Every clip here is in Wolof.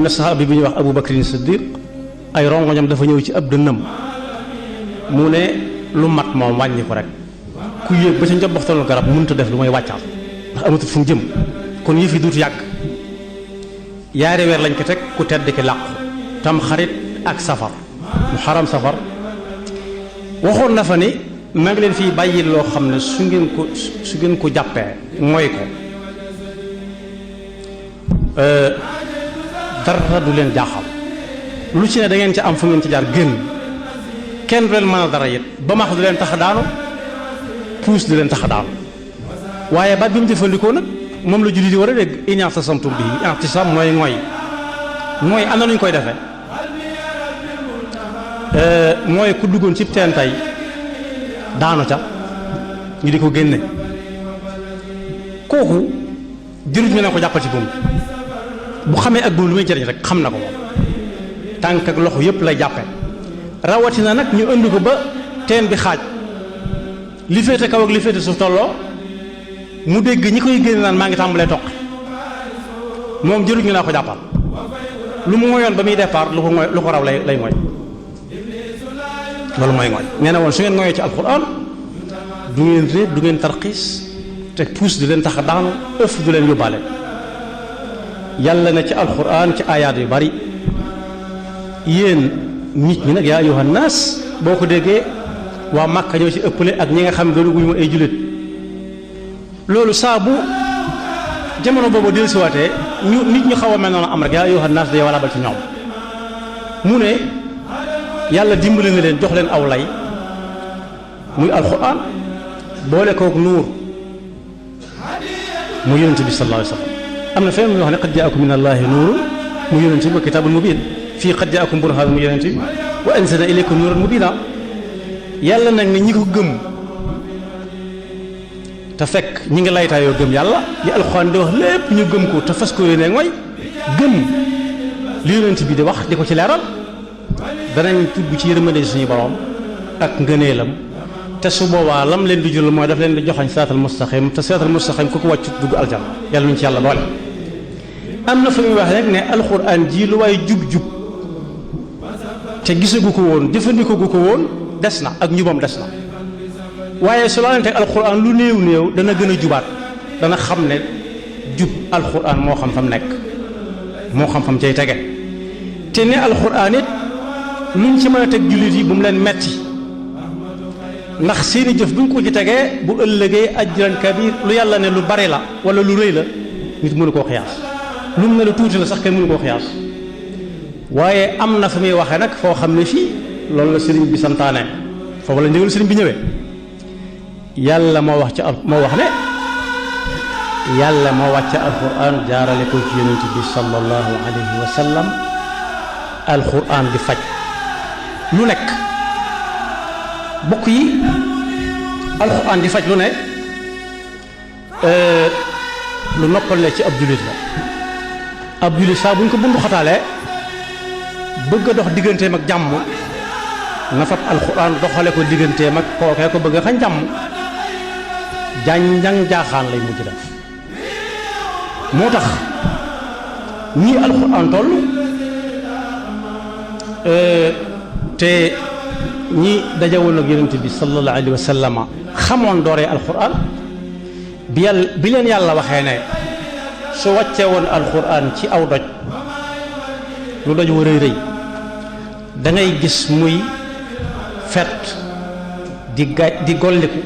na saxaabi bi ñuy wax Abu Bakrin Siddiq ay rongoñam dafa ñëw ci ab dënnam mu ne lu mat moom wàññi ko rek ku yéeg ba ca njobbaxtalu garab mënut a def lu may wàccaal ndax amatul fu mu jëm kon yëf yi duutu yàgg yaari weer lañ ko teg ku tedd ki làqu tam xarit ak safar mu xaram safar waxoon na fa ni maa ngi leen fii bàyyi loo xam ne su ngeen ko jàppee mooy ko dara du leen jaaxal lu ci ne da ngeen ci am fu ngeen ci jaar génn kenn du leen mën a dara it ba maax du leen tax a daanu puus du leen tax a daanu waaye baat bi mu jëfandikoo nag moom la jullit yi war a dégg i'tasamtum bihi i'tisam mooy mooy am na nu ñu koy defee mooy ku duggoon ci teen tey daanu ca ñu di ko génne kooku jërut ñu ne ko jàppal ci buum bu xamee ak buum lu muy jëriñ rek xam na ko moom tànk ak loxo yépp lay jàppe rawatina nag ñu indi ko ba teen bi xaaj li féete kaw ak li féete suuf tolloo mu dégg ñi koy génne naan maa ngi tàmbalee toq moom jërut ñu naa ko jàppal lu mu ngoyoon ba muy départ lu ko raw lay ngoy loolu mooy ngooñ nee na woon su ngeen ngooyee ci alxuraan du ngeen réet du ngeen tarxiis te puus du leen tax a daanu ëf du leen yóbbaale yàlla na ci alxuraan ci ayaat yu bari yéen nit ñi nag yaa ayyuhan naas boo ko déggee waa Màkka ñoo ci ëppale ak ñi nga xam ne doonuguñu ma ay jullit loolu saa bu jamono boobu dellusiwaatee ñu nit ñu xaw a mel noonu am rek yaa ayyuhan naas day walaabal ci ñoom mu ne yàlla dimbali na leen jox leen aw lay muy alxuraan boole kook nuur mu yonent bi sallallahu alayhi wa sallam am na fenn muy wax ne qad jaakum min allahi nuurun mu yonent bi wa kitaabun mubiin fii qad jaakum burhaanun mu yonent bi wa anzalna ilaykum nuuran mubiina yàlla nag ne ñi ko gëm te fekk ñi ngi laytaayoo gëm yàlla li alxuraan di wax lépp ñu gëm ko te fas ko yéene mooy gëm li yonent bi di wax di ko ci leeral danañ tudd ci yërmande suñu borom ak ngëneelam te su boobaa lam leen di jural mooy daf leen di joxañ siraatal mustaqim te siraatal mustaqim ku ko wàcc dugg aljana yàlla ñu ci yàlla boole. am na fu muy wax rek ne alxuraan ji lu waaye jub-jub te gisagu ko woon jëfandikoo gu ko woon des na ak njubam des na waaye su laalante alxuraan lu néew dana gën a jubaat dana xam ne jub alxuraan moo xam fam nekk moo xam fam cay tege te ne alxuraan it luñ ci mën a teg jullit yi bu mu leen metti ndax seeni jëf buñ ko ci tegee bu ëllëgee ajran kabir lu yàlla ne lu bari la wala lu rëy la nit mënu koo xiyaas lu mu ne lu tuuti la sax kenn mënu koo xiyaas waaye am na fa muy waxee nag foo xam ne fii loolu la sëriñ bi santaane foofu la njëgal sëriñ bi ñëwee yàlla moo wax ne yàlla moo wàcce alquran jaarale ko ci yonent bi sallallahu alayhi wa sallam alquran di faj lu nekk bokk yi alxuraan di faj lu ne lu noppale ci ab jullit la ab jullit saa bu ñu ko bundu xataalee bëgg a dox digganteem ak jàmm na fab alxuraan doxale ko digganteem ak kookee ko bëgg a xañ jàmm jànjang jaaxaan lay mujj def moo tax ñii alxuraan toll te ñi dajawoon ak yonent bi sallallahu alayhi wa sallam xamoon dooree alxuraan bi leen yàlla waxee ne su wàccee woon alxuraan ci aw doj lu doj wa rëy rëy da ngay gis muy fet di golliku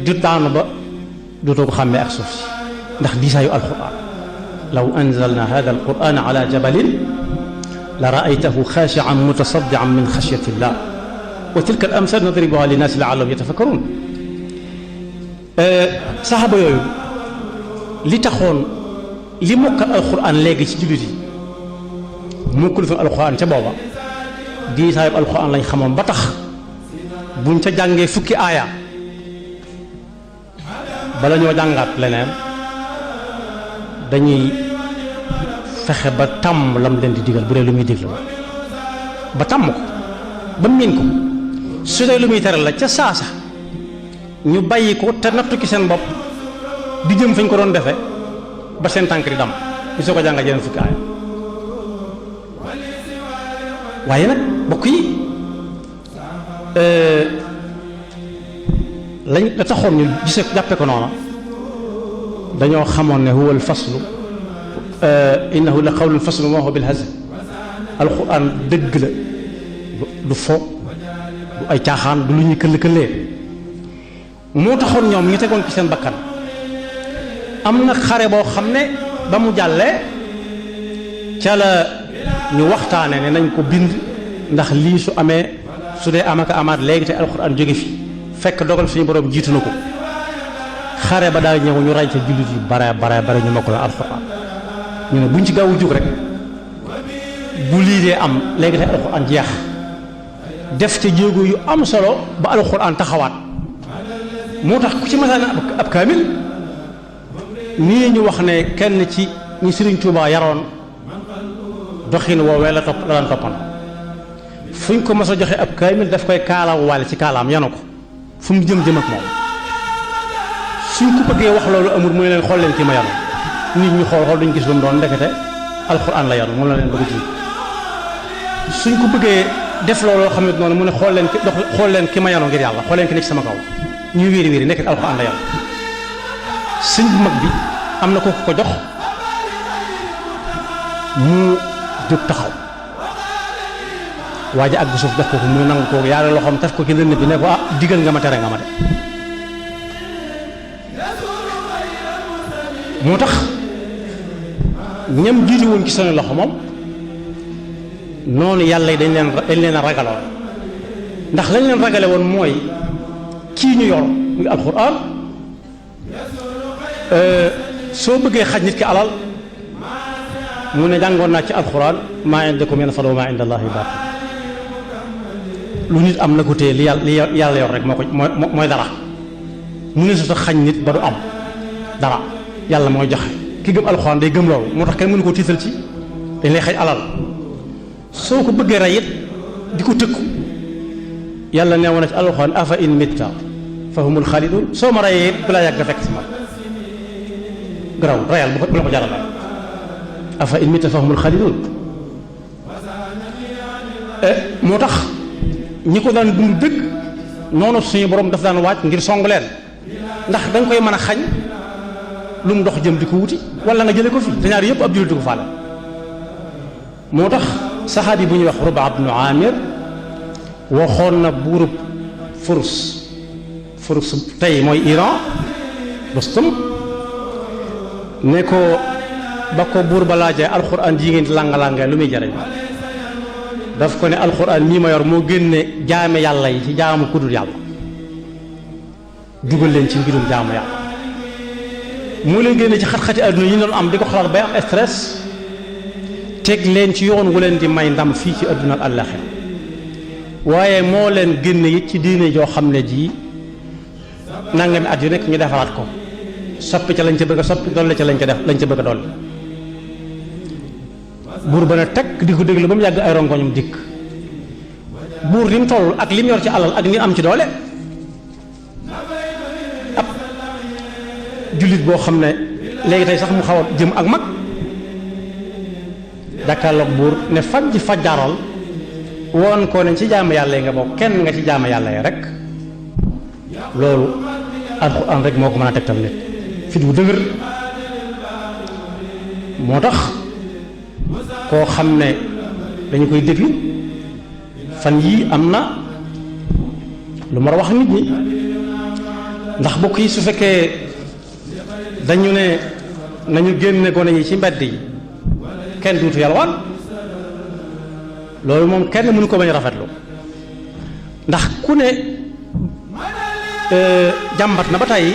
di daanu ba dootoo ko xàmmee ak suuf si ndax diisaayu alxuraan law anzalna hada alquran ala jabalin la raaytahu xaashian mutasaddian min xashyati illah wa tilka al amsal nadribuha linnaasi laallahum yatafakkarun saxaaba yooyu li taxoon li mokkal alxuraan léegi ci jullit yi mokkul fi alxuraan ca booba diisaayub alxuraan lañ xamoon ba tax buñ ca jàngee fukki aaya bala ñoo jàngaat leneen dañuy fexe ba tàmm lam leen di digal bu dee lu muy digal ba tàmm ko ba miin ko su dee lu muy tere la ca saasa ñu bàyyi ko te nattu ki seen bopp di jëm fañ ko doon defe ba seen tànk di dam ñu soo ko jàngal yeneen fukki aaya waaye nag bokk yi lañ la taxoon ñu gisee jàppe ko noona dañoo xamoon ne huwa al faslu innahu la qawlun faslu ma huwa bil hazl alquran dëgg la du fo du ay caaxaan du lu ñuy këll-këllee moo taxoon ñoom ñu tegoon ci seen bakkan am na xare boo xam ne ba mu jàllee ca la ñu waxtaane ne nañ ko bind ndax lii su amee su dee amaka amaat léegi te alquran jóge fi fekk dogal suñu borom jiitu na ko xare ba daal ñëw ñu rey ca jullit yu bare ñu mokk la alquran ñu ne buñ ci gaawu jóg rek bu lii dee am léegi te alquran jeex def ca jéego yu am solo ba alquran taxawaat moo tax ku ci masaan ab kaamil nii ñu wax ne kenn ci ñi Sëriñ Tuubaa yaroon doxin woowee la daan toppan fuñ ko mas a joxe ab kaamil daf koy kaalaw wàlle ci kaalaam yanu ko fu mu jëm ak moom suñ ko bëggee wax loolu amul mu ne leen xool leen ki ma yanu nit ñi xool duñ gis lu mu doon ndekete alxuraan la yanu moom la leen bëgg ci suñ ko bëggee def loolu xam ne noonu mu ne xool leen ki ma yanu ngir yàlla xool leen ki nekk sama kaw ñuy wéeri ndekete alxuraan la yanu sëñ bu mag bi am na ko ko jox mu jóg taxaw waaja ak bu suuf def ko mu nangu ko yàlla loxoom taf ko ci dënn bi ne ko digal nga ma tere nga ma de moo tax ñam jiitu woon ci seen loxo moom noonu yàlla yi dañ leen a ragaloon ndax lañ leen ragale woon mooy kii ñu yor muy alxuraan soo bëggee xaj nit ki alal mu ne jàngoon naa ci alxuraan maa indakum yanfadu wa maa inda Allaahi baaq lu nit am na ko téye li yàlla yor rek mooy dara mu ne su tax xañ nit ba du am dara yàlla mooy joxe ki gëm alxuraan day gëm loolu moo tax kenn mënu ko tiital ci dañ lay xaj alal soo ko bëggee rey it di ko tëkku yàlla neewoon na ci alxuraan afa in mitta fa humul xaalidun soo ma reyee it bu laa yàgg fekk si ma garaw reyal bu la ko jaral afa in mitta fa humul xaalidun moo tax ñi ko daan dund dëgg noonu suñu borom daf daan waaj ngir song leen ndax dañ koy mën a xañ lu mu dox jëm di ko wuti wala nga jële ko fi te ñaar yëpp ab jullit di ko faale moo tax saxaabi bu ñuy wax Rubaa ibnu Aamir waxoon na buurub Furs tey mooy Iran Rustum ne ko ba ko buur ba laajee alxuraan ji ngeen di làng-làngee lu muy jariñ daf ko ne alxuraan mii ma yor moo génne jaame yàlla yi ci jaamu ku dul yàlla dugal leen ci mbirum jaamu yàlla moo leen génne ci xat-xati àdduna yi ñu doon am di ko xalaat bay am stress teg leen ci yoon wu leen di may ndam fii ci àdduna ak àllaaxira waaye moo leen génne it ci diine joo xam ne ji nangami at yu nekk ñu defaraat ko soppi ca lañ ca bëgg a soppi dolli ca lañ ca bëgg a dolli buur ba ne tekk di ko déglu ba mu yàgg ay rongoñum dikk buur li mu toll ak li mu yor ci alal ak li am ci doole ab jullit boo xam ne léegi tey sax mu xaw a jëm ak mag jàkkaarloog buur ne faj fajjaaral woon ko ne ci jaamu yàlla yi nga bokk kenn nga ci jaamu yàlla yi rek loolu alxuraan rek moo ko mën a tegtal nit fit bu dëgër moo tax koo xam ne dañu koy déglu fan yii am na lu ma wax nit ñi ndax bokk yi su fekkee dañu ne nañu génne gone yi ci mbedd yi kenn duutu yalwaan loolu moom kenn mënu ko bañ rafetlu ndax ku ne jàmbat na ba tey